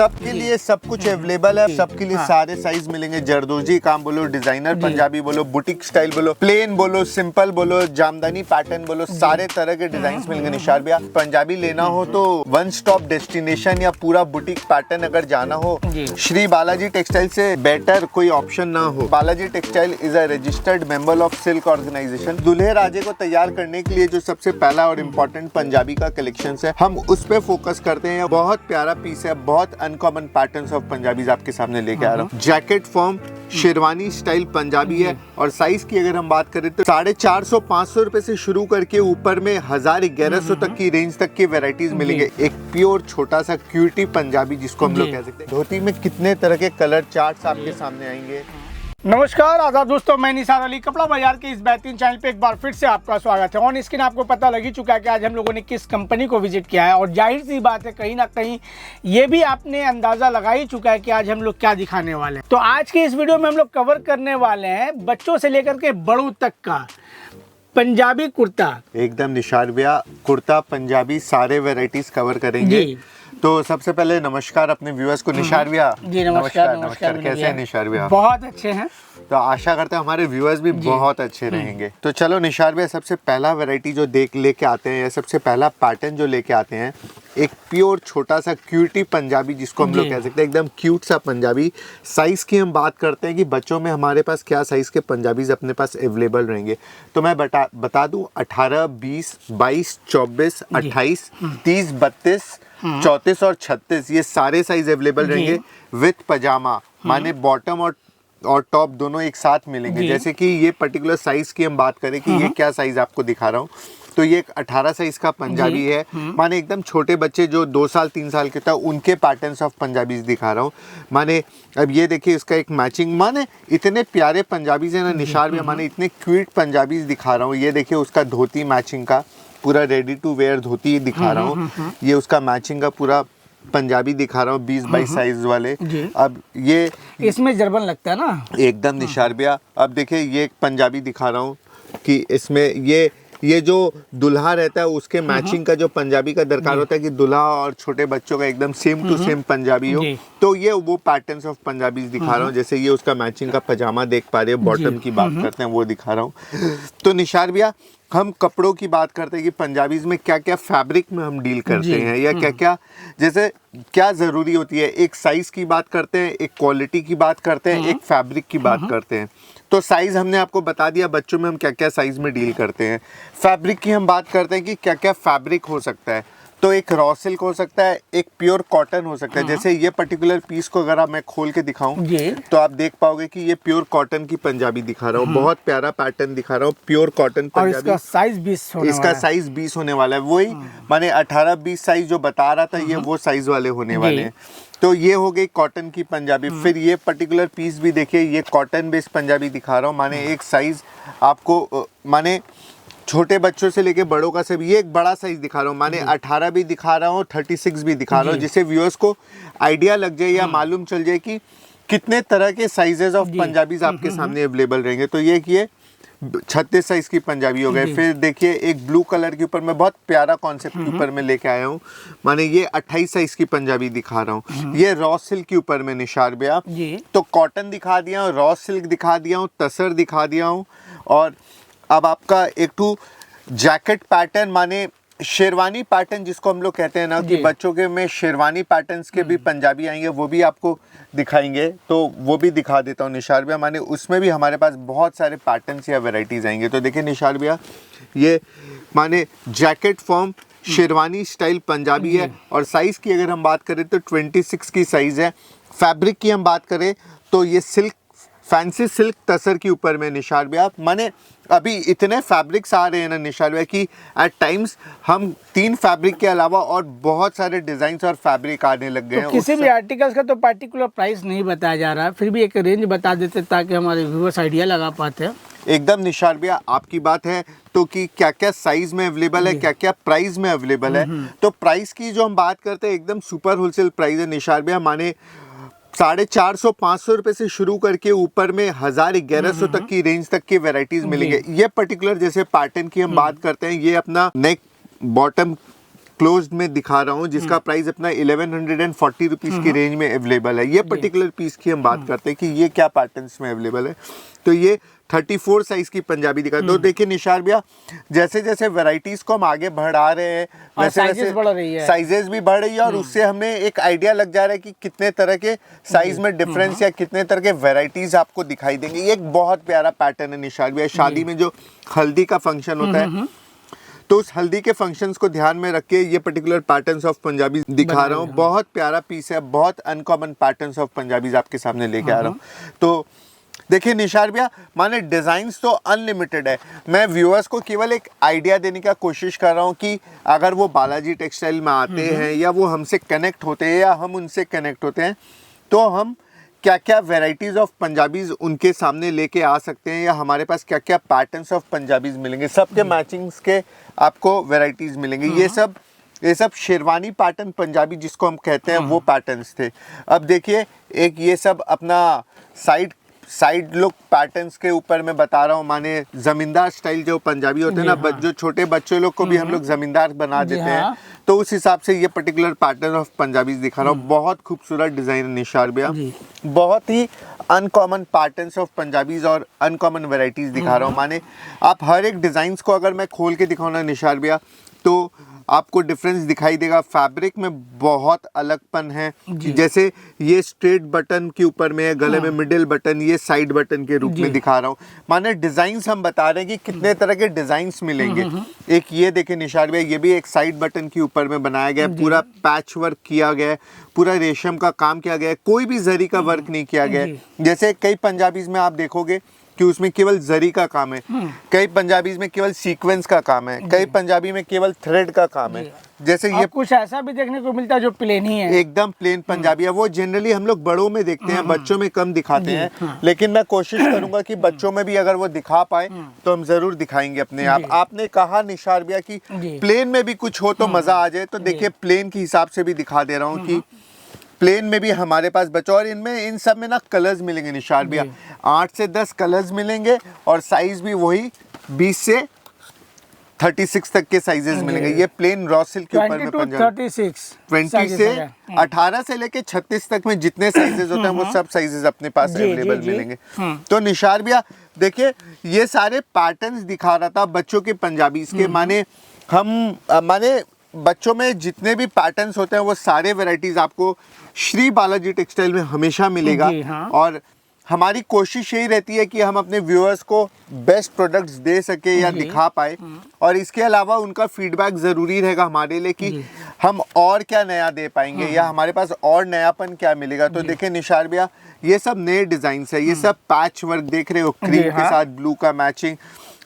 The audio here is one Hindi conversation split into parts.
सबके लिए सब कुछ अवेलेबल है, सबके लिए सारे साइज मिलेंगे। जरदोजी काम बोलो, डिजाइनर पंजाबी बोलो, बुटीक स्टाइल बोलो, प्लेन बोलो, सिंपल बोलो, जामदानी पैटर्न बोलो, सारे तरह के डिजाइन मिलेंगे। निशार भैया पंजाबी लेना हो तो वन स्टॉप डेस्टिनेशन या पूरा बुटीक पैटर्न अगर जाना हो, श्री बालाजी टेक्सटाइल से बेटर कोई ऑप्शन ना हो। Balaji textile is a registered member of silk organisation. दूल्हे राजे को तैयार करने के लिए जो सबसे पहला और इम्पोर्टेंट पंजाबी का कलेक्शन है, हम उस पे फोकस करते हैं। बहुत प्यारा पीस है, बहुत अनकॉमन पैटर्न्स ऑफ पंजाबीज आपके सामने लेके आ रहा हूँ। Jacket form sherwani style Punjabi है और साइज की अगर हम बात करें तो 450-500 रुपए से शुरू करके ऊपर में 1000-1100 तक की रेंज तक की वेराइटीज मिलेंगे। एक प्योर छोटा सा क्यूटी पंजाबी जिसको हम लोग कह सकते हैं। धोती में कितने तरह के कलर चार्ट्स आपके सामने आएंगे। नमस्कार आदाब दोस्तों, मैं निसार अली कपड़ा बाजार के इस बेहतरीन चैनल पे एक बार फिर से आपका स्वागत है। ऑन स्क्रीन आपको पता लग ही चुका है कि आज हम लोगों ने किस कंपनी को विजिट किया है और जाहिर सी बात है कहीं ना कहीं ये भी आपने अंदाज़ा लगा ही चुका है कि आज हम लोग क्या दिखाने वाले हैं। तो आज के इस वीडियो में हम लोग कवर करने वाले हैं बच्चों से लेकर के बड़ों तक का पंजाबी कुर्ता। एकदम निशार भैया कुर्ता पंजाबी सारे वेराइटीज कवर करेंगे। तो सबसे पहले नमस्कार अपने व्यूअर्स को। निशार भैया जी नमस्कार। कैसे हैं निशार भैया? बहुत अच्छे हैं। तो आशा करते हैं हमारे व्यूअर्स भी बहुत अच्छे रहेंगे। तो चलो निशार भैया सबसे पहला वैरायटी जो लेके आते हैं या सबसे पहला पैटर्न जो लेके आते हैं, एक प्योर छोटा सा क्यूटी पंजाबी जिसको हम लोग कह सकते हैं, एकदम क्यूट सा पंजाबी। साइज की हम बात करते हैं कि बच्चों में हमारे पास क्या साइज के पंजाबीज अपने पास अवेलेबल रहेंगे। तो मैं बता दूं 18, 20, 22, 24, 28, 30, 32, 34 और 36 ये सारे साइज अवेलेबल रहेंगे विथ पजामा, माने बॉटम और टॉप दोनों एक साथ मिलेंगे। जैसे कि ये पर्टिकुलर साइज की हम बात करें कि ये क्या साइज आपको दिखा रहा हूँ, तो ये एक 18 साइज का पंजाबी है। माने एकदम छोटे बच्चे जो 2 साल 3 साल के था उनके पैटर्न्स ऑफ पंजाबीज दिखा रहा हूँ। माने अब ये देखिए इसका एक मैचिंग, माने इतने प्यारे पंजाबीज है ना निशार भी, माने इतने क्यूट पंजाबीज दिखा रहा हूँ। ये देखिए उसका धोती मैचिंग का पूरा रेडी टू वेयर धोती दिखा रहा हूँ। ये उसका मैचिंग का पूरा पंजाबी दिखा रहा हूँ 20-22 साइज वाले। अब ये इसमें जरबन लगता है ना एकदम निशार भैया। अब देखिए ये एक पंजाबी दिखा रहा हूँ कि इसमें ये जो दुल्हा रहता है उसके मैचिंग का जो पंजाबी का दरकार होता है कि दुल्हा और छोटे बच्चों का एकदम सेम टू सेम पंजाबी हो, तो ये वो पैटर्न्स ऑफ पंजाबीज दिखा रहा हूँ। जैसे ये उसका मैचिंग का पजामा देख पा रहे हो, बॉटम की बात करते हैं वो दिखा रहा हूँ। तो निशार भैया हम कपड़ों की बात करते हैं कि पंजाबीज में क्या क्या फैब्रिक में हम डील करते हैं या क्या क्या जैसे क्या ज़रूरी होती है। एक साइज़ की बात करते हैं, एक क्वालिटी की बात करते हैं, एक फैब्रिक की बात करते हैं। तो साइज़ हमने आपको बता दिया बच्चों में हम क्या क्या साइज़ में डील करते हैं। फैब्रिक की हम बात करते हैं कि क्या क्या फैब्रिक हो सकता है। तो एक रॉ सिल्क हो सकता है, एक प्योर कॉटन हो सकता है। जैसे ये पर्टिकुलर पीस को अगर मैं खोल के दिखाऊं तो आप देख पाओगे कि ये प्योर कॉटन की पंजाबी दिखा रहा हूँ। बहुत प्यारा पैटर्न दिखा रहा हूँ, प्योर कॉटन पंजाबी। इसका साइज 20 होने वाला है। वही माने 18-20 साइज जो बता रहा था ये वो साइज वाले होने वाले हैं। तो ये हो गई कॉटन की पंजाबी। फिर ये पर्टिकुलर पीस भी देखिए, ये कॉटन बेस्ड पंजाबी दिखा रहा हूँ। माने एक साइज आपको माने छोटे बच्चों से लेके बड़ों का सब, ये एक बड़ा साइज दिखा रहा हूँ। माने 18 भी दिखा रहा हूँ, 36 भी दिखा रहा हूँ, जिससे व्यूअर्स को आइडिया लग जाए या मालूम चल जाए कि कितने तरह के साइजेस ऑफ पंजाबीज आपके सामने अवेलेबल रहेंगे। तो ये 36 साइज की पंजाबी हो गए। फिर देखिए एक ब्लू कलर के ऊपर मैं बहुत प्यारा कॉन्सेप्ट के ऊपर में लेके आया हूँ। माने ये 28 साइज की पंजाबी दिखा रहा हूँ। ये रॉ सिल्क के ऊपर में निशार भैया। तो कॉटन दिखा दिया हूँ, रॉ सिल्क दिखा दिया हूँ, तसर दिखा दिया हूँ। और अब आपका एक टू जैकेट पैटर्न, माने शेरवानी पैटर्न जिसको हम लोग कहते हैं ना कि बच्चों के में शेरवानी पैटर्न्स के भी पंजाबी आएंगे, वो भी आपको दिखाएंगे। तो वो भी दिखा देता हूँ निशार भैया। माने उसमें भी हमारे पास बहुत सारे पैटर्न्स या वैरायटीज आएंगे। तो देखिए निशार भैया ये माने jacket form sherwani style Punjabi है और साइज की अगर हम बात करें तो 26 की साइज है। फैब्रिक की हम बात करें तो ये सिल्क, फैंसी सिल्क तसर के ऊपर में निशार भैया। माने अभी इतने फैब्रिक्स आ रहे हैं ना निशार भैया कि एट टाइम्स हम 3 फैब्रिक के अलावा और बहुत सारे डिजाइन्स और फैब्रिक आने लग गए हैं। किसी भी आर्टिकल्स का तो पार्टिकुलर प्राइस नहीं बताया जा रहा है, फिर भी एक रेंज बता देते ताकि हमारे व्यूअर्स आइडिया लगा पाते हैं। एकदम निशार भैया आपकी बात है तो कि क्या क्या साइज में अवेलेबल है, क्या क्या प्राइस में अवेलेबल है। तो प्राइस की जो हम बात करते हैं एकदम सुपर होलसेल प्राइस है निशार भैया। माने 450-500 रुपए से शुरू करके ऊपर में 1000-1100 तक की रेंज तक की वेराइटीज मिलेंगे। ये पर्टिकुलर जैसे पैटर्न की हम बात करते हैं, ये अपना नेक बॉटम क्लोज्ड में दिखा रहा हूँ जिसका प्राइस अपना 1140 रुपीस की रेंज में अवेलेबल है। ये पर्टिकुलर पीस की हम बात करते हैं कि ये क्या पैटर्न्स में अवेलेबल है। तो ये 34 साइज की पंजाबी दिखा। तो देखिए निशार भैया, जैसे जैसे वैरायटीज को हम आगे बढ़ा रहे हैं वैसे वैसे साइजेस भी बढ़ रही है और उससे हमें एक आइडिया लग जा रहा है कि कितने तरह के साइज में डिफरेंस या कितने तरह के वैरायटीज आपको दिखाई देंगे। ये एक बहुत प्यारा पैटर्न है निशार भैया। शादी में जो हल्दी का फंक्शन होता है तो उस हल्दी के फंक्शंस को ध्यान में रख के ये पर्टिकुलर पैटर्न्स ऑफ पंजाबी दिखा रहा हूँ। बहुत प्यारा पीस है, बहुत अनकॉमन पैटर्न्स ऑफ पंजाबीज आपके सामने लेके आ रहा हूँ। तो देखिए निशार भैया, माने डिज़ाइंस तो अनलिमिटेड है। मैं व्यूअर्स को केवल एक आइडिया देने का कोशिश कर रहा हूँ कि अगर वो बालाजी टेक्सटाइल में आते हैं या वो हमसे कनेक्ट होते हैं या हम उनसे कनेक्ट होते हैं तो हम क्या क्या वैरायटीज़ ऑफ पंजाबीज़ उनके सामने लेके आ सकते हैं या हमारे पास क्या क्या पैटर्न्स ऑफ पंजाबीज़ मिलेंगे। सबके मैचिंग्स के आपको वैरायटीज़ मिलेंगे। ये सब शेरवानी पैटर्न पंजाबी जिसको हम कहते हैं वो पैटर्न्स थे। अब देखिए एक ये सब अपना साइड लुक पैटर्न्स के ऊपर मैं बता रहा हूँ। माने जमींदार स्टाइल जो पंजाबी होते हैं ना, जो छोटे बच्चे लोग को भी हम लोग जमींदार बना देते हैं, तो उस हिसाब से ये पर्टिकुलर पैटर्न ऑफ पंजाबी दिखा रहा हूँ। बहुत खूबसूरत डिजाइन है निशार भैया, बहुत ही अनकॉमन पैटर्न्स ऑफ पंजाबीज और अनकॉमन वैरायटीज दिखा रहा हूँ। माने आप हर एक डिजाइंस को अगर मैं खोल के दिखाऊँ ना निशार भैया तो आपको डिफरेंस दिखाई देगा। फैब्रिक में बहुत अलगपन है। जैसे ये स्ट्रेट बटन के ऊपर में है, गले में मिडिल बटन, ये साइड बटन के रूप में दिखा रहा हूँ। माने डिजाइन्स हम बता रहे हैं कि कितने तरह के डिजाइन्स मिलेंगे। एक ये देखे निशार भैया, ये भी एक साइड बटन के ऊपर में बनाया गया है, पूरा पैच वर्क किया गया है, पूरा रेशम का काम किया गया है, कोई भी जरी का वर्क नहीं किया गया है। जैसे कई पंजाबीज में आप देखोगे कि उसमें केवल जरी का काम है, कई पंजाबीज में केवल सीक्वेंस का काम है, कई पंजाबी में केवल थ्रेड का काम है। जैसे ये कुछ ऐसा भी देखने को मिलता है जो प्लेन ही है, एकदम प्लेन पंजाबी है। वो जनरली हम लोग बड़ों में देखते हैं, बच्चों में कम दिखाते हैं, लेकिन मैं कोशिश करूंगा कि बच्चों में भी अगर वो दिखा पाए तो हम जरूर दिखाएंगे अपने आप। आपने कहा निशार भैया कि प्लेन में भी कुछ हो तो मजा आ जाए, तो देखिए प्लेन के हिसाब से भी दिखा दे रहा हूँ कि प्लेन में भी हमारे पास बच्चों और इन सब में ना कलर्स मिलेंगे निशार भैया। 8 से 10 कलर्स मिलेंगे और साइज भी वही 20 से 36 तक के साइजेस मिलेंगे। ये प्लेन रॉ सिल्क के ऊपर में पंजाबी 20 से 18 से लेके 36 तक में जितने साइजेस होते हैं वो सब साइजेस अपने पास अवेलेबल मिलेंगे। तो निशार भैया देखिए ये सारे पैटर्न्स दिखा रहा था बच्चों के पंजाबीज के। माने बच्चों में जितने भी पैटर्न्स होते हैं वो सारे वैरायटीज आपको श्री बालाजी टेक्सटाइल में हमेशा मिलेगा। और हमारी कोशिश यही रहती है कि हम अपने व्यूअर्स को बेस्ट प्रोडक्ट्स दे सके या दिखा पाए, और इसके अलावा उनका फीडबैक ज़रूरी रहेगा हमारे लिए कि हम और क्या नया दे पाएंगे या हमारे पास और नयापन क्या मिलेगा। तो देखिए निशार भैया ये सब नए डिज़ाइंस है, ये सब पैच वर्क देख रहे हो, क्रीम के साथ ब्लू का मैचिंग,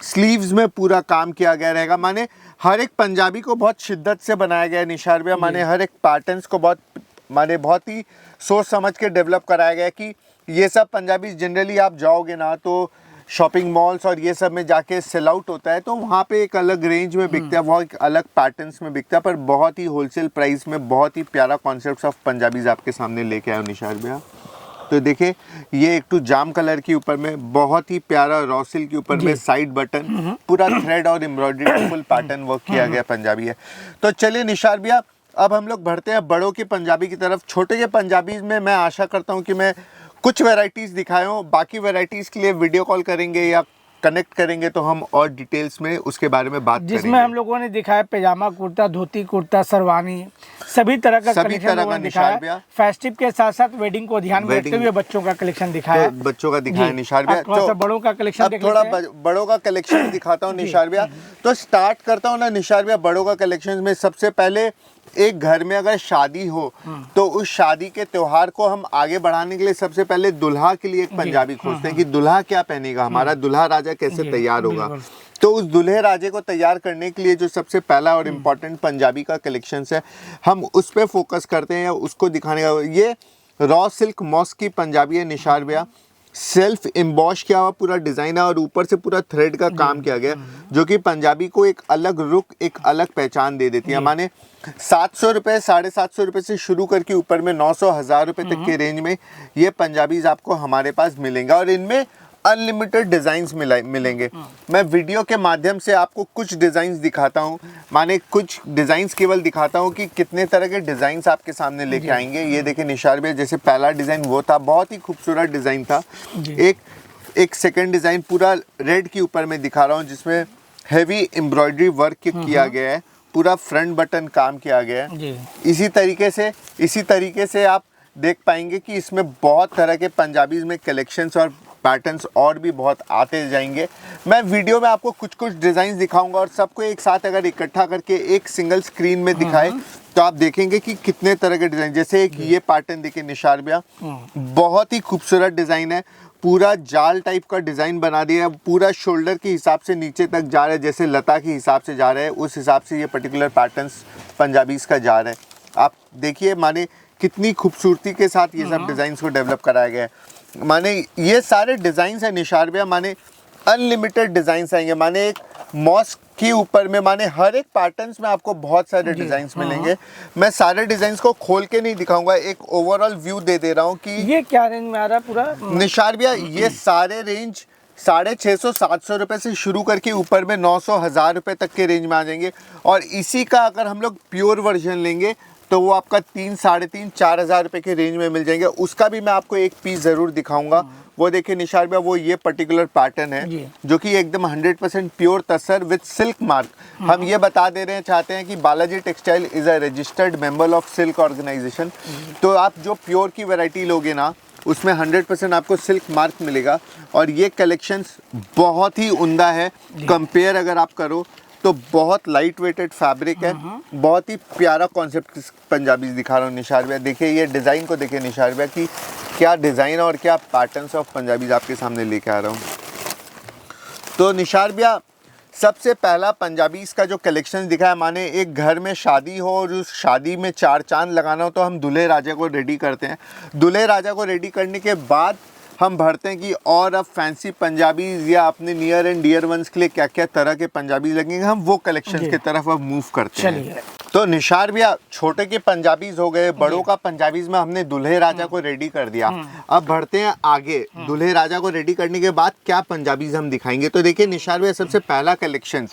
स्लीव्स में पूरा काम किया गया रहेगा। माने हर एक पंजाबी को बहुत शिद्दत से बनाया गया है निशार भैया। माने हर एक पैटर्न्स को बहुत ही सोच समझ के डेवलप कराया गया है कि ये सब पंजाबी जनरली आप जाओगे ना तो शॉपिंग मॉल्स और ये सब में जाके सेल आउट होता है तो वहाँ पे एक अलग रेंज में बिकता है, वो एक अलग पैटर्न्स में बिकता है, पर बहुत ही होलसेल प्राइस में बहुत ही प्यारा कॉन्सेप्ट ऑफ पंजाबीज आपके सामने लेके आया निशार भैया। तो देखिए ये एक तो जाम कलर के ऊपर में बहुत ही प्यारा रॉ सिल्क के ऊपर में साइड बटन पूरा थ्रेड और एम्ब्रॉयडरी फुल पैटर्न वर्क किया गया पंजाबी है। तो चलिए निशार भैया अब हम लोग बढ़ते हैं बड़ों के पंजाबी की तरफ। छोटे के पंजाबी में मैं आशा करता हूँ कि मैं कुछ वैरायटीज़ दिखाए हूँ, बाकी वैरायटीज़ के लिए वीडियो कॉल करेंगे या कनेक्ट करेंगे तो हम और डिटेल्स में उसके बारे में बात करेंगे। जिसमें हम लोगों ने दिखाया पैजामा कुर्ता, धोती कुर्ता, सरवानी, सभी तरह का कलेक्शन दिखाया। फेस्टिव के साथ साथ वेडिंग को ध्यान में रखते हुए बच्चों का कलेक्शन दिखाया, बच्चों का दिखाया निशार भैया। तो बड़ों का कलेक्शन थोड़ा बड़ों का कलेक्शन दिखाता हूँ निशार भैया। तो स्टार्ट करता हूँ ना निशार भैया बड़ों का कलेक्शन में। सबसे पहले एक घर में अगर शादी हो तो उस शादी के त्योहार को हम आगे बढ़ाने के लिए सबसे पहले दुल्हा के लिए एक पंजाबी खोजते हैं कि दुल्हा क्या पहनेगा, हमारा दुल्हा राजा कैसे तैयार होगा। तो उस दुल्हे राजे को तैयार करने के लिए जो सबसे पहला और इम्पोर्टेंट पंजाबी का कलेक्शन है हम उस पर फोकस करते हैं या उसको दिखाने का। ये रॉ सिल्क मॉस्क की पंजाबी है निशार भैया, सेल्फ एम्बॉश किया हुआ पूरा डिजाइन है और ऊपर से पूरा थ्रेड का काम किया गया जो कि पंजाबी को एक अलग रुख, एक अलग पहचान दे देती है। माने 700 रुपये, 750 रुपये से शुरू करके ऊपर में 900, 1000 रुपये तक के रेंज में ये पंजाबीज आपको हमारे पास मिलेंगे। और इनमें अनलिमिटेड डिज़ाइंस मिलेंगे। मैं वीडियो के माध्यम से आपको कुछ डिज़ाइंस दिखाता हूँ, माने कुछ डिज़ाइंस केवल दिखाता हूँ कि कितने तरह के डिज़ाइंस आपके सामने लेके आएंगे। ये देखिए निशार भैया, जैसे पहला डिज़ाइन वो था, बहुत ही खूबसूरत डिज़ाइन था। एक सेकंड डिज़ाइन पूरा रेड के ऊपर मैं दिखा रहा हूँ, जिसमें हैवी एम्ब्रॉयडरी वर्क किया गया है, पूरा फ्रंट बटन काम किया गया है। इसी तरीके से आप देख पाएंगे कि इसमें बहुत तरह के पंजाबीज में कलेक्शंस और पैटर्न्स और भी बहुत आते जाएंगे। मैं वीडियो में आपको कुछ डिज़ाइन दिखाऊंगा और सबको एक साथ अगर इकट्ठा करके एक सिंगल स्क्रीन में दिखाए तो आप देखेंगे कि कितने तरह के डिज़ाइन। जैसे एक ये पैटर्न देखिए निशार भैया, बहुत ही खूबसूरत डिज़ाइन है, पूरा जाल टाइप का डिज़ाइन बना दिया है, पूरा शोल्डर के हिसाब से नीचे तक जा रहा है, जैसे लता के हिसाब से जा रहा है उस हिसाब से ये पर्टिकुलर पैटर्न्स पंजाबीज का जा रहा है। आप देखिए माने कितनी खूबसूरती के साथ ये सब डिज़ाइंस को डेवलप कराया गया है। माने ये सारे डिज़ाइंस हैं निशार भैया, माने अनलिमिटेड डिज़ाइंस आएंगे। माने एक मॉस्क के ऊपर में माने हर एक पैटर्न्स में आपको बहुत सारे डिज़ाइंस मिलेंगे। मैं सारे डिज़ाइंस को खोल के नहीं दिखाऊंगा, एक ओवरऑल व्यू दे रहा हूँ कि ये क्या रेंज में आ रहा है पूरा निशार भैया। ये सारे रेंज 650-700 रुपये से शुरू करके ऊपर में 900-1000 रुपये तक के रेंज में आ जाएंगे। और इसी का अगर हम लोग प्योर वर्जन लेंगे तो वो आपका 3-4,500 रुपये के रेंज में मिल जाएंगे। उसका भी मैं आपको एक पीस ज़रूर दिखाऊंगा। वो देखिए निशार भैया, वो ये पर्टिकुलर पैटर्न है जो कि एकदम 100% pure tussar with silk mark. हम ये बता दे रहे हैं, चाहते हैं कि Balaji textile is a registered member of silk organisation. तो आप जो प्योर की वैरायटी लोगे ना, उसमें 100% आपको सिल्क मार्क मिलेगा। और ये कलेक्शंस बहुत ही उम्दा है, कंपेयर अगर आप करो तो बहुत लाइट वेटेड फैब्रिक है, बहुत ही प्यारा कॉन्सेप्ट पंजाबी दिखा रहा हूँ निशार भैया। देखिए ये डिज़ाइन को देखिए निशार भैया कि क्या डिज़ाइन और क्या पैटर्न्स ऑफ पंजाबीज आपके सामने लेके आ रहा हूँ। तो निशार भैया, सबसे पहला पंजाबीज का जो कलेक्शन दिखा है, माने एक घर में शादी हो और उस शादी में 4 चांद लगाना हो तो हम दूल्हे राजा को रेडी करते हैं। दूल्हे राजा को रेडी करने के बाद हम भरते हैं कि और अब फैंसी पंजाबीज या अपने नियर एंड डियर वंस के लिए क्या क्या तरह के पंजाबीज लगेंगे, हम वो कलेक्शन की तरफ अब मूव करते हैं। तो निशार भैया, छोटे के पंजाबीज हो गए, बड़ों का पंजाबीज में हमने दूल्हे राजा को रेडी कर दिया। अब बढ़ते हैं आगे। दूल्हे राजा को रेडी करने के बाद क्या पंजाबीज हम दिखाएंगे। तो देखिए निशार भैया, सबसे पहला कलेक्शन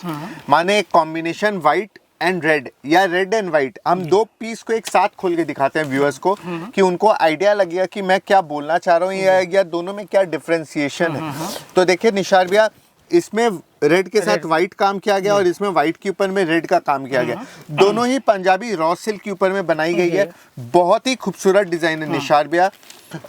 माने एक कॉम्बिनेशन व्हाइट एंड रेड या रेड एंड व्हाइट, हम 2 पीस को एक साथ खोल के दिखाते हैं व्यूअर्स को कि उनको आइडिया लगेगा कि मैं क्या बोलना चाह रहा हूँ या दोनों में क्या डिफरेंशिएशन है। तो देखिए निशार भैया, इसमें रेड के साथ व्हाइट काम किया गया और इसमें व्हाइट के ऊपर में रेड का काम किया गया। दोनों ही पंजाबी रॉ सिल्क के ऊपर में बनाई गई है। बहुत ही खूबसूरत डिजाइन है निशार भैया।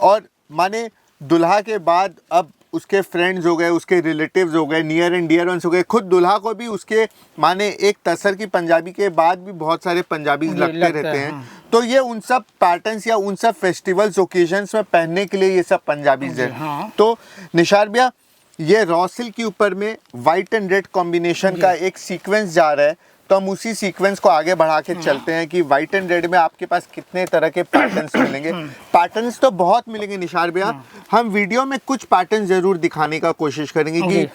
और माने दुल्हा के बाद अब उसके फ्रेंड्स हो गए, उसके रिलेटिव्स हो गए, नियर एंड डियर वंस हो गए, खुद दुल्हा को भी उसके माने एक तसर की पंजाबी के बाद भी बहुत सारे पंजाबी लगते रहते हैं। तो ये उन सब पैटर्न्स या उन सब फेस्टिवल्स ओकेजन्स में पहनने के लिए ये सब पंजाबीज है। तो निशार भैया, ये रॉ सिल्क के ऊपर में व्हाइट एंड रेड कॉम्बिनेशन का एक सीक्वेंस जा रहा है। तो हम उसी सीक्वेंस को आगे बढ़ा के चलते हैं कि व्हाइट एंड रेड में आपके पास कितने तरह के पैटर्न्स मिलेंगे। पैटर्न्स तो बहुत मिलेंगे निशार भैया। हम वीडियो में कुछ पैटर्न जरूर दिखाने का कोशिश करेंगे कि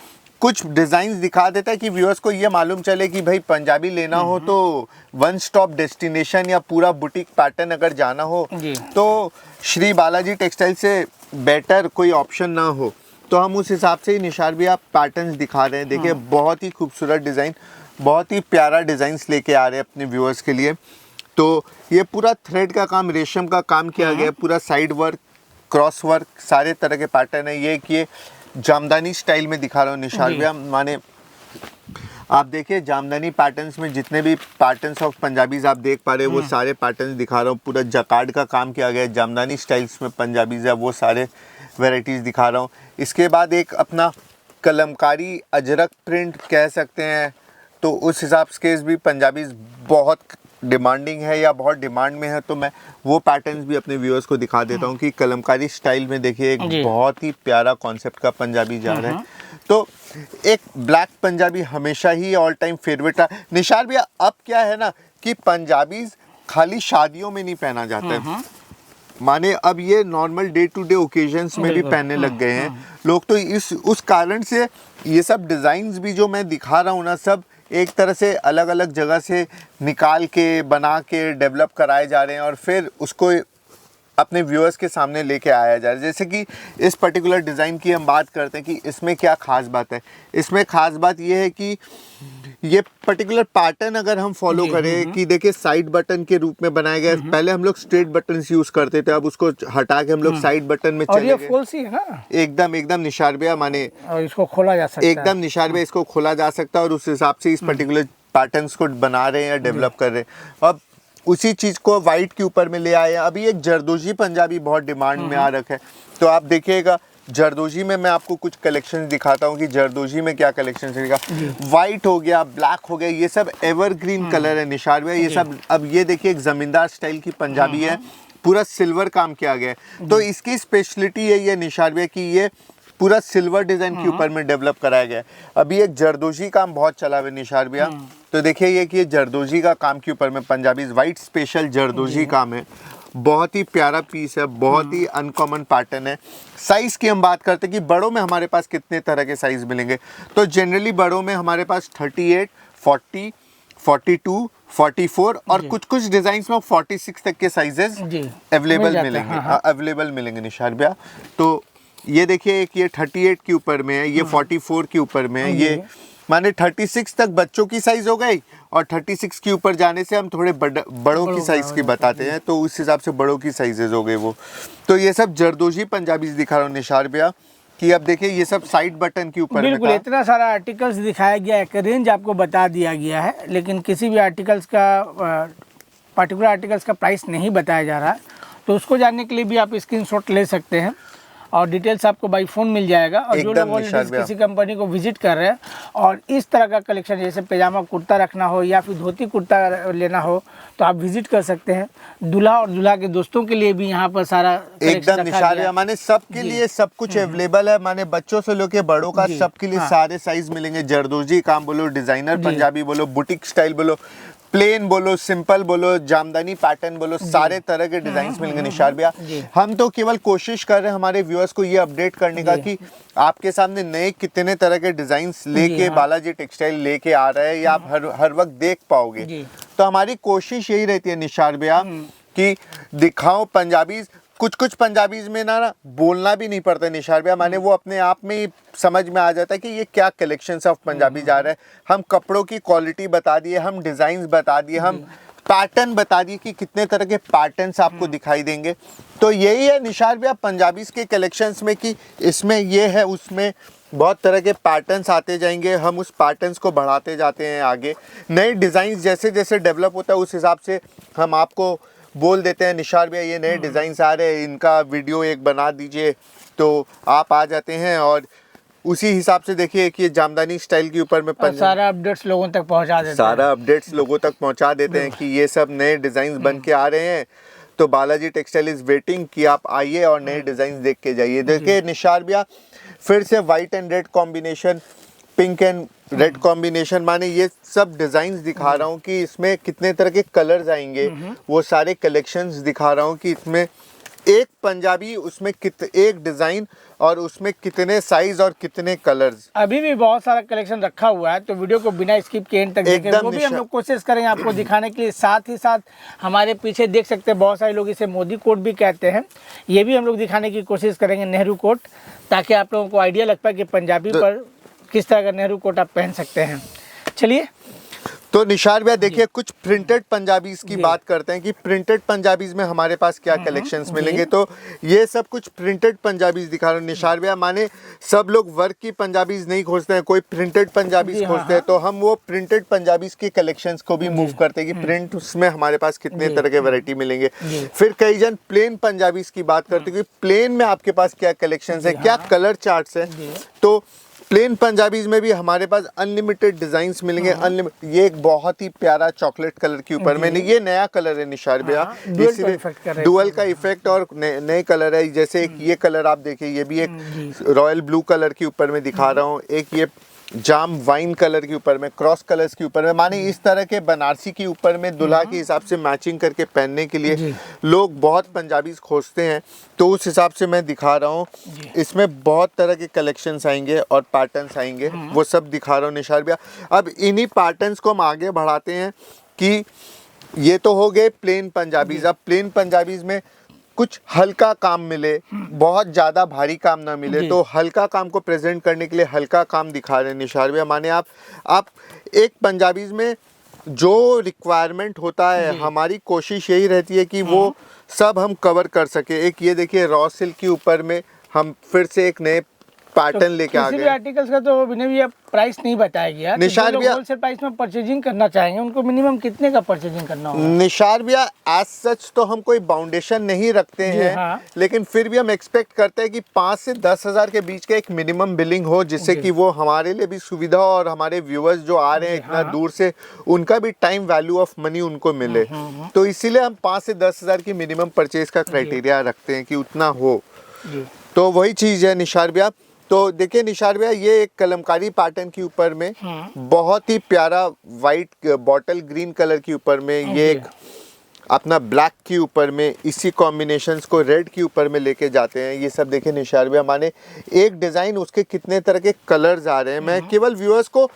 कुछ डिजाइन्स दिखा देता है कि व्यूअर्स को ये मालूम चले कि भाई पंजाबी लेना हो तो वन स्टॉप डेस्टिनेशन या पूरा बुटीक पैटर्न अगर जाना हो तो श्री बालाजी टेक्सटाइल से बेटर कोई ऑप्शन ना हो। तो हम उस हिसाब से ही निशार भैया पैटर्न्स दिखा रहे हैं। देखिए बहुत ही खूबसूरत डिज़ाइन, बहुत ही प्यारा डिज़ाइंस लेके आ रहे हैं अपने व्यूअर्स के लिए। तो ये पूरा थ्रेड का काम, रेशम का काम किया गया, पूरा साइड वर्क, क्रॉस वर्क, सारे तरह के पैटर्न है। ये जामदानी स्टाइल में दिखा रहा हूँ निशार भैया। माने आप देखिए जामदानी पैटर्न्स में जितने भी पैटर्न्स ऑफ पंजाबीज आप देख पा रहे हैं वो सारे पैटर्न्स दिखा रहा हूँ। पूरा जकार्ड का काम किया गया है, जामदानी स्टाइल्स में पंजाबीज है वो सारे वेराइटीज़ दिखा रहा हूँ। इसके बाद एक अपना कलमकारी अजरक प्रिंट कह सकते हैं, तो उस हिसाब से भी पंजाबीज बहुत डिमांडिंग है या बहुत डिमांड में है। तो मैं वो पैटर्न्स भी अपने व्यूअर्स को दिखा देता हूँ कि कलमकारी स्टाइल में देखिए एक बहुत ही प्यारा कॉन्सेप्ट का पंजाबी जा रहा है। तो एक ब्लैक पंजाबी हमेशा ही ऑल टाइम फेवरेट है निशार भैया। अब क्या है ना कि पंजाबीज खाली शादियों में नहीं पहना जाता है, माने अब ये normal day to day occasions में भी पहनने लग गए हैं लोग। तो उस कारण से ये सब डिज़ाइंस भी जो मैं दिखा रहा हूँ ना, सब एक तरह से अलग अलग जगह से निकाल के बना के डेवलप कराए जा रहे हैं और फिर उसको अपने व्यूअर्स के सामने लेके आया जा रहा है। जैसे कि इस पर्टिकुलर डिज़ाइन की हम बात करते हैं कि इसमें क्या ख़ास बात है। इसमें ख़ास बात ये है कि ये पर्टिकुलर पैटर्न अगर हम फॉलो करें कि देखिए साइड बटन के रूप में बनाया गया है। पहले हम लोग स्ट्रेट बटन यूज़ करते थे, अब उसको हटा के हम लोग साइड बटन में और चले ये गए। फुल सी है ना, एकदम निशार भैया, माने और इसको खोला जा सकता है। एकदम निशार भैया, इसको खोला जा सकता है और उस हिसाब से इस पर्टिकुलर पैटर्न्स को बना रहे हैं या डेवलप कर रहे हैं। अब उसी चीज़ को वाइट के ऊपर में ले आए हैं। अभी एक जरदोजी पंजाबी बहुत डिमांड में आ रखा है, तो आप देखिएगा जरदोजी में मैं आपको कुछ कलेक्शन दिखाता हूँ कि जरदोजी में क्या कलेक्शन दिखा। वाइट हो गया, ब्लैक हो गया, ये सब एवरग्रीन कलर है निशार भैया। ये सब अब ये देखिए एक जमींदार स्टाइल की पंजाबी है, पूरा सिल्वर काम किया गया है। तो इसकी स्पेशलिटी है ये निशार भैया कि ये पूरा सिल्वर डिजाइन के ऊपर में डेवलप कराया गया है। अभी एक जरदोजी काम बहुत चला हुआ निशार भैया, तो देखिए ये कि ये जरदोजी का काम के ऊपर में पंजाबी वाइट स्पेशल जरदोजी काम है। बहुत ही प्यारा पीस है, बहुत ही अनकॉमन पैटर्न है। साइज की हम बात करते हैं कि बड़ों में हमारे पास कितने तरह के साइज मिलेंगे, तो जनरली बड़ों में हमारे पास 38, 40, 42, 44 और कुछ डिजाइन्स में 46 तक के साइजेस अवेलेबल मिलेंगे। अवेलेबल मिलेंगे निशार भैया। तो ये देखिए एक ये 38 के ऊपर में है, ये 44 के ऊपर में है, ये माने 36 तक बच्चों की साइज हो गई और 36 के ऊपर जाने से हम थोड़े बड़ों की साइज की बताते हैं, तो उस हिसाब से बड़ों की साइजेस हो गए वो। तो ये सब जरदोजी पंजाबी दिखा रहा हूँ निशार भैया कि अब देखिए ये सब साइड बटन के ऊपर बिल्कुल इतना सारा आर्टिकल्स दिखाया गया, एक रेंज आपको बता दिया गया है, लेकिन किसी भी आर्टिकल्स का पर्टिकुलर आर्टिकल्स का प्राइस नहीं बताया जा रहा है। तो उसको जानने के लिए भी आप स्क्रीनशॉट ले सकते हैं और डिटेल्स आपको बाई फोन मिल जाएगा। और जो लोग ऑलरेडी किसी कंपनी को विजिट कर रहे हैं और इस तरह का कलेक्शन जैसे पैजामा कुर्ता रखना हो या फिर धोती कुर्ता लेना हो तो आप विजिट कर सकते हैं। दूल्हा और दूल्हा के दोस्तों के लिए भी यहाँ पर सारा एकदम निशार है, माने सबके लिए सब कुछ अवेलेबल है। माने बच्चों से लेके बड़ों का सबके लिए सारे साइज मिलेंगे। जरदोजी काम बोलो, डिजाइनर पंजाबी बोलो, बुटीक स्टाइल बोलो, प्लेन बोलो, सिंपल बोलो, जामदानी पैटर्न बोलो, सारे तरह के डिजाइन्स मिलेंगे निशार भैया। हम तो केवल कोशिश कर रहे हैं हमारे व्यूअर्स को ये अपडेट करने का कि आपके सामने नए कितने तरह के डिजाइन्स लेके बालाजी टेक्सटाइल लेके आ रहा है, या आप हर वक्त देख पाओगे। तो हमारी कोशिश यही रहती है निशार भैया कि दिखाओ पंजाबी। कुछ पंजाबीज में ना बोलना भी नहीं पड़ता निशार भैया, माने वो अपने आप में ही समझ में आ जाता है कि ये क्या कलेक्शंस ऑफ पंजाबी जा रहा है। हम कपड़ों की क्वालिटी बता दिए, हम डिज़ाइंस बता दिए, हम पैटर्न बता दिए कि कितने तरह के पैटर्न्स आपको दिखाई देंगे। तो यही है निशार भैया पंजाबीज के कलेक्शंस में कि इसमें ये है, उसमें बहुत तरह के पैटर्न्स आते जाएंगे, हम उस पैटर्न्स को बढ़ाते जाते हैं आगे। नए डिज़ाइंस जैसे जैसे डेवलप होता है उस हिसाब से हम आपको बोल देते हैं निशार भैया ये नए डिज़ाइंस आ रहे हैं, इनका वीडियो एक बना दीजिए, तो आप आ जाते हैं और उसी हिसाब से देखिए कि ये जामदानी स्टाइल के ऊपर में सारा अपडेट्स लोगों तक पहुंचा देते हैं। सारा अपडेट्स लोगों तक पहुंचा देते हैं कि ये सब नए डिज़ाइंस बन के आ रहे हैं। तो बालाजी टेक्सटाइल इज वेटिंग कि आप आइए और नए डिज़ाइंस देख के जाइए। देखिए निशार भैया फिर से white and red combination, pink and red combination, माने ये सब डिजाइन्स दिखा रहा हूँ कि इसमें कितने तरह के कलर्स आएंगे, वो सारे कलेक्शंस दिखा रहा हूँ कि इसमें एक पंजाबी, उसमें एक डिजाइन और उसमें कितने साइज और कितने कलर्स। अभी भी बहुत सारा कलेक्शन रखा हुआ है, तो वीडियो को बिना स्किप के एंड तक देखें। वो भी हम लोग कोशिश करेंगे आपको दिखाने के लिए। साथ ही साथ हमारे पीछे देख सकते हैं बहुत सारे लोग इसे मोदी कोट भी कहते हैं, ये भी हम लोग दिखाने की कोशिश करेंगे, नेहरू कोट, ताकि आप लोगों को आइडिया लग पाए कि पंजाबी पर किस तरह का नेहरू कोट आप पहन सकते हैं। चलिए तो निशार भैया देखिए कुछ प्रिंटेड पंजाबीज की बात करते हैं कि प्रिंटेड पंजाबीज में हमारे पास क्या कलेक्शंस मिलेंगे। तो ये सब कुछ प्रिंटेड पंजाबीज दिखा रहे हैं निशार भैया, माने सब लोग वर्क की पंजाबीज नहीं खोजते हैं, कोई प्रिंटेड पंजाबीज खोजते हैं, तो हम वो प्रिंटेड पंजाबीज के कलेक्शंस को भी मूव करते हैं कि प्रिंट उसमें हमारे पास कितने तरह के वैरायटी मिलेंगे। फिर कई जन प्लेन पंजाबीज की बात करते हैं कि प्लेन में आपके पास क्या कलेक्शंस है, क्या कलर चार्ट्स है। तो प्लेन पंजाबीज में भी हमारे पास अनलिमिटेड डिजाइन्स मिलेंगे। ये एक बहुत ही प्यारा चॉकलेट कलर के ऊपर में, ये नया कलर है निशार भैया, इसलिए डुअल का इफेक्ट और नए कलर है। जैसे एक ये कलर आप देखिए, ये भी एक रॉयल ब्लू कलर के ऊपर में दिखा रहा हूँ, एक ये जाम वाइन कलर के ऊपर में, क्रॉस कलर्स के ऊपर में, माने इस तरह के बनारसी के ऊपर में दुल्हा के हिसाब से मैचिंग करके पहनने के लिए लोग बहुत पंजाबीज खोजते हैं। तो उस हिसाब से मैं दिखा रहा हूँ, इसमें बहुत तरह के कलेक्शंस आएंगे और पैटर्न्स आएंगे, वो सब दिखा रहा हूँ निशार भैया। अब इन्हीं पैटर्न्स को हम आगे बढ़ाते हैं कि ये तो हो गए प्लेन पंजाबीज। अब प्लेन पंजाबीज में कुछ हल्का काम मिले, बहुत ज़्यादा भारी काम ना मिले, जी। तो हल्का काम को प्रेजेंट करने के लिए हल्का काम दिखा रहे हैं निशार भैया। माने आप एक पंजाबीज में जो रिक्वायरमेंट होता है, जी। हमारी कोशिश यही रहती है कि वो सब हम कवर कर सके। एक ये देखिए रॉ सिल्क के ऊपर में हम फिर से एक नए पैटर्न लेके आ किसी भी गए। आर्टिकल्स का तो विनय भैया प्राइस नहीं बताया गया। निशार भैया होलसेल प्राइस में परचेजिंग करना चाहेंगे उनको मिनिमम कितने का परचेजिंग करना होगा? निशार भैया एज सच तो हम कोई बाउंडेशन नहीं रखते जी हैं, हाँ। लेकिन फिर भी हम एक्सपेक्ट करते हैं कि 5 से 10 हज़ार के बीच का एक मिनिमम बिलिंग हो, जिससे जी। कि वो हमारे लिए भी सुविधा हो और हमारे व्यूअर्स जो आ रहे हैं जी इतना हाँ। दूर से, उनका भी टाइम वैल्यू ऑफ मनी उनको मिले। तो इसीलिए हम 5 से 10 हज़ार की मिनिमम परचेज का क्राइटेरिया रखते हैं कि उतना हो। जी। तो वही चीज़ है निशार भैया। तो देखिए निशार भैया, ये एक कलमकारी पैटर्न के ऊपर में बहुत ही प्यारा वाइट बॉटल ग्रीन कलर के ऊपर में, ये एक अपना ब्लैक के ऊपर में, इसी कॉम्बिनेशंस को रेड के ऊपर में लेके जाते हैं। ये सब देखिए निशार भैया, माने एक डिज़ाइन उसके कितने तरह के कलर्स आ रहे हैं। मैं केवल व्यूअर्स को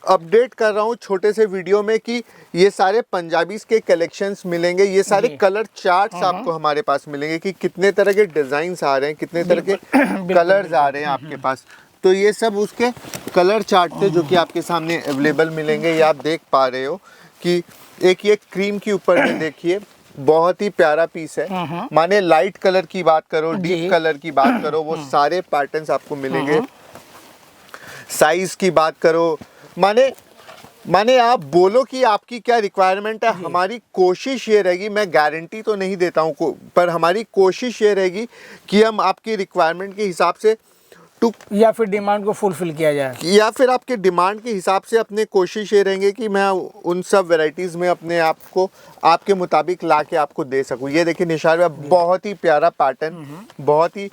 अपडेट कर रहा हूँ छोटे से वीडियो में कि ये सारे पंजाबीज के कलेक्शंस मिलेंगे, ये सारे कलर चार्ट्स आपको हमारे पास मिलेंगे कि कितने तरह के डिजाइन्स आ रहे हैं, कितने तरह के कलर्स आ रहे हैं आपके पास। तो ये सब उसके कलर चार्ट थे जो कि आपके सामने अवेलेबल मिलेंगे। ये आप देख पा रहे हो कि एक ये क्रीम के ऊपर में देखिए बहुत ही प्यारा पीस है। माने लाइट कलर की बात करो, डीप कलर की बात करो, वो सारे पैटर्न्स आपको मिलेंगे। साइज की बात करो, माने आप बोलो कि आपकी क्या रिक्वायरमेंट है। हमारी कोशिश ये रहेगी, मैं गारंटी तो नहीं देता हूँ, पर हमारी कोशिश ये रहेगी कि हम आपकी रिक्वायरमेंट के हिसाब से या फिर डिमांड को फुलफिल किया जाए, या फिर आपके डिमांड के हिसाब से अपने कोशिश ये रहेंगे कि मैं उन सब वैरायटीज़ में अपने आप को आपके मुताबिक ला के आपको दे सकूँ। ये देखिए निशार भैया, बहुत ही प्यारा पैटर्न, बहुत ही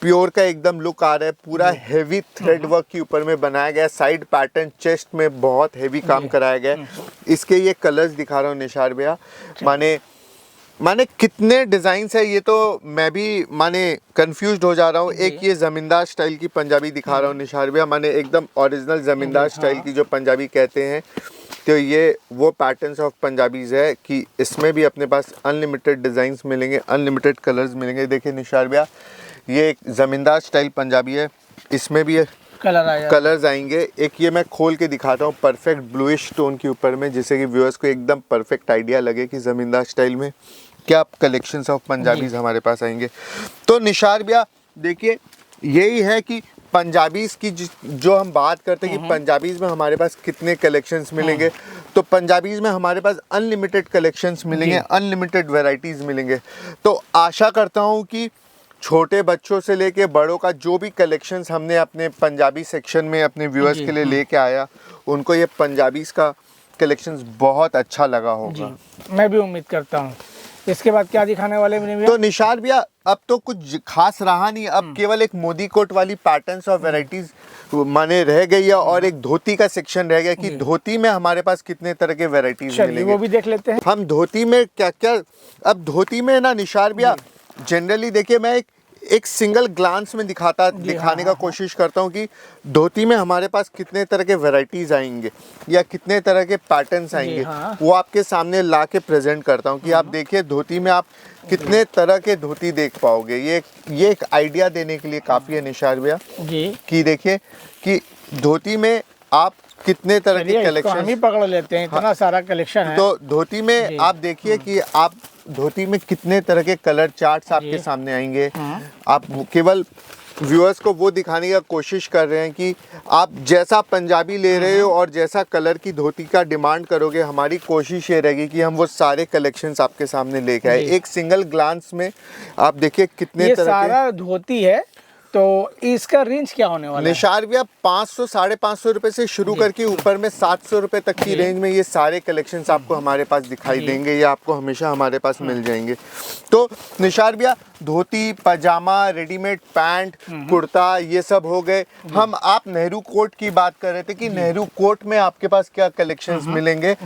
प्योर का एकदम लुक आ रहा है। पूरा हेवी थ्रेड वर्क के ऊपर में बनाया गया, साइड पैटर्न, चेस्ट में बहुत हेवी काम कराया गया। इसके ये कलर्स दिखा रहा हूँ निशार भैया, माने कितने डिज़ाइंस है, ये तो मैं भी माने कंफ्यूज्ड हो जा रहा हूँ। एक ये ज़मींदार स्टाइल की पंजाबी दिखा रहा हूँ निशार भैया, माने एकदम ओरिजिनल ज़मींदार स्टाइल की जो पंजाबी कहते हैं। तो ये वो पैटर्न्स ऑफ पंजाबीज़ है कि इसमें भी अपने पास अनलिमिटेड डिज़ाइंस मिलेंगे, अनलिमिटेड कलर्स मिलेंगे। देखिए निशार भैया, ये एक ज़मींदार स्टाइल पंजाबी है, इसमें भी कलर्स आएंगे। एक ये मैं खोल के दिखाता हूँ परफेक्ट ब्लूइश टोन के ऊपर में, जिससे कि व्यूअर्स को एकदम परफेक्ट आइडिया लगे कि ज़मींदार स्टाइल में क्या कलेक्शंस ऑफ पंजाबीज हमारे पास आएंगे। तो निशार भैया देखिए, यही है कि पंजाबीज की जो हम बात करते हैं कि पंजाबीज में हमारे पास कितने कलेक्शंस मिलेंगे, तो पंजाबीज में हमारे पास अनलिमिटेड कलेक्शंस मिलेंगे, अनलिमिटेड वैरायटीज़ मिलेंगे। तो आशा करता हूँ कि छोटे बच्चों से लेके बड़ों का जो भी कलेक्शंस हमने अपने पंजाबी सेक्शन में अपने व्यूअर्स के लिए लेके आया, उनको ये पंजाबीज का कलेक्शंस बहुत अच्छा लगा होगा। मैं भी उम्मीद करता हूँ। इसके बाद क्या दिखाने वाले हैं? तो निशार भैया, अब तो कुछ खास रहा नहीं, अब केवल एक मोदी कोट वाली पैटर्न्स और वैरायटीज माने रह गई है, और एक धोती का सेक्शन रह गया कि धोती में हमारे पास कितने तरह के वैरायटीज मिलेंगे, वो भी देख लेते हैं। हम धोती में क्या क्या। अब धोती में ना निशार भैया, जनरली देखिए मैं एक सिंगल ग्लांस में दिखाने का कोशिश करता हूँ कि धोती में हमारे पास कितने तरह के वैरायटीज आएंगे या कितने तरह के पैटर्न्स आएंगे, वो आपके सामने ला के प्रेजेंट करता हूँ कि आप देखिए धोती में आप कितने तरह के धोती देख पाओगे। ये एक आइडिया देने के लिए काफ़ी है निशार भैया कि देखिए कि धोती में आप कितने तरह के कलेक्शन, हम ही पकड़ लेते हैं, इतना सारा कलेक्शन है। तो धोती में आप देखिए कि आप धोती में कितने तरह के कलर चार्ट्स आपके सामने आएंगे। आप केवल व्यूअर्स को वो दिखाने की कोशिश कर रहे हैं कि आप जैसा पंजाबी ले रहे हो और जैसा कलर की धोती का डिमांड करोगे, हमारी कोशिश ये रहेगी कि हम वो सारे कलेक्शंस आपके सामने लेके आए। एक सिंगल ग्लांस में आप देखिए कितने तरह के सारा धोती है। तो इसका रेंज क्या होने वाला है? निशार भैया 500 550 रुपए से शुरू करके ऊपर में 700 रुपए तक की रेंज में ये सारे कलेक्शंस आपको हमारे पास दिखाई देंगे। ये आपको हमेशा हमारे पास मिल जाएंगे। तो निशार भैया, धोती, पजामा, रेडीमेड पैंट, कुर्ता, ये सब हो गए। आप नेहरू कोट की बात कर रहे थे कि नेहरू कोट में आपके पास क्या कलेक्शंस मिलेंगे।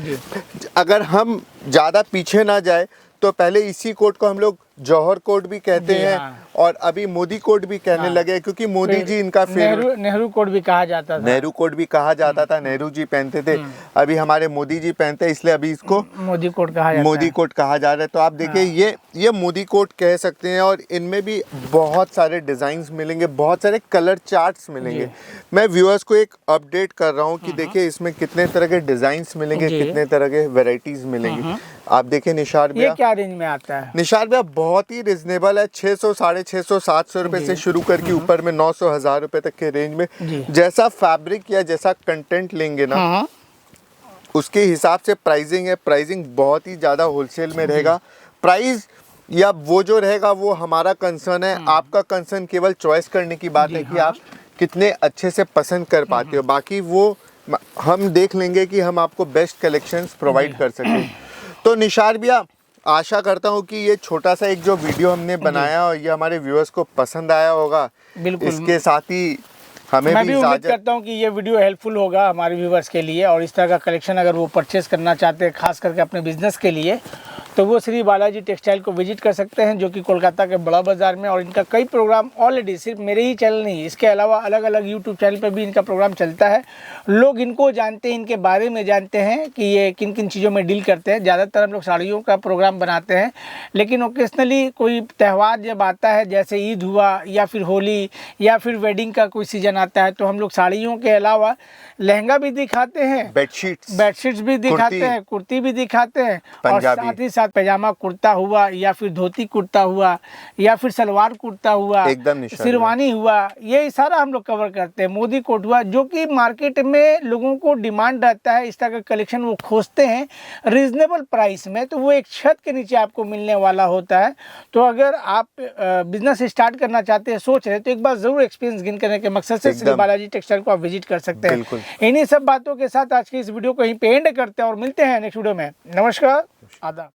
अगर हम ज़्यादा पीछे ना जाए तो पहले इसी कोट को हम लोग जौहर कोट भी कहते जी, हैं हाँ। और अभी मोदी कोट भी कहने लगे क्योंकि मोदी जी इनका फेवरेट। नेहरू कोट भी कहा जाता था। नेहरू कोट भी कहा जाता था, नेहरू जी पहनते थे। अभी हमारे मोदी जी पहनते हैं, इसलिए अभी इसको मोदी कोट कहा जाता मोदी है। कोट कहा जा रहा है। तो आप देखिए ये मोदी कोट कह सकते हैं और इनमें भी बहुत सारे डिजाइन्स मिलेंगे, बहुत सारे कलर चार्ट्स मिलेंगे। मैं व्यूअर्स को एक अपडेट कर रहा हूँ कि देखिए इसमें कितने तरह के डिजाइन्स मिलेंगे, जी। कितने तरह के वेराइटीज मिलेंगी। आप देखिए निशार ये भैया, क्या रेंज में आता है? निशार भैया बहुत ही रिजनेबल है, 600, 650, 700 रुपए से शुरू करके ऊपर में 900, 1000 रुपए तक के रेंज में। जी। जैसा फैब्रिक या जैसा कंटेंट लेंगे ना हाँ, उसके हिसाब से प्राइसिंग है। प्राइसिंग बहुत ही ज़्यादा होलसेल में रहेगा। प्राइस या वो जो रहेगा वो हमारा कंसर्न है, आपका कंसर्न केवल चॉइस करने की बात है कि आप कितने अच्छे से पसंद कर पाते हो। बाकी वो हम देख लेंगे कि हम आपको बेस्ट कलेक्शंस प्रोवाइड कर सकें। तो निशार भैया, आशा करता हूँ कि ये छोटा सा एक जो वीडियो हमने बनाया और ये हमारे व्यूअर्स को पसंद आया होगा। बिल्कुल। इसके साथ ही हमें मैं भी भी उम्मीद इजाजत। करता हूँ कि ये वीडियो हेल्पफुल होगा हमारे व्यूवर्स के लिए, और इस तरह का कलेक्शन अगर वो परचेस करना चाहते हैं खास करके अपने बिजनेस के लिए, तो वो श्री बालाजी टेक्सटाइल को विजिट कर सकते हैं, जो कि कोलकाता के बड़ा बाज़ार में। और इनका कई प्रोग्राम ऑलरेडी सिर्फ मेरे ही चैनल नहीं, इसके अलावा अलग अलग यूट्यूब चैनल पर भी इनका प्रोग्राम चलता है। लोग इनको जानते हैं, इनके बारे में जानते हैं कि ये किन किन चीज़ों में डील करते हैं। ज़्यादातर हम लोग साड़ियों का प्रोग्राम बनाते हैं, लेकिन ओकेजनली कोई त्यौहार जब आता है, जैसे ईद हुआ या फिर होली या फिर वेडिंग का कोई सीजन आता है, तो हम लोग साड़ियों के अलावा लहंगा भी दिखाते हैं, बेडशीट्स भी दिखाते हैं, कुर्ती भी दिखाते हैं, और साथ ही साथ पैजामा कुर्ता हुआ या फिर धोती कुर्ता हुआ या फिर सलवार कुर्ता हुआ, एकदम शेरवानी हुआ, ये सारा हम लोग कवर करते हैं। मोदी कोट हुआ, जो कि मार्केट में लोगों को डिमांड रहता है, इस तरह का कलेक्शन वो खोजते हैं रीजनेबल प्राइस में, तो वो एक छत के नीचे आपको मिलने वाला होता है। तो अगर आप बिजनेस स्टार्ट करना चाहते हैं, सोच रहे हैं, तो एक बार जरूर एक्सपीरियंस गेन करने के मकसद से श्री बालाजी टेक्सटाइल को आप विजिट कर सकते हैं। इन्हीं सब बातों के साथ आज की इस वीडियो को यहीं पे एंड करते हैं और मिलते हैं नेक्स्ट वीडियो में। नमस्कार, आदाब।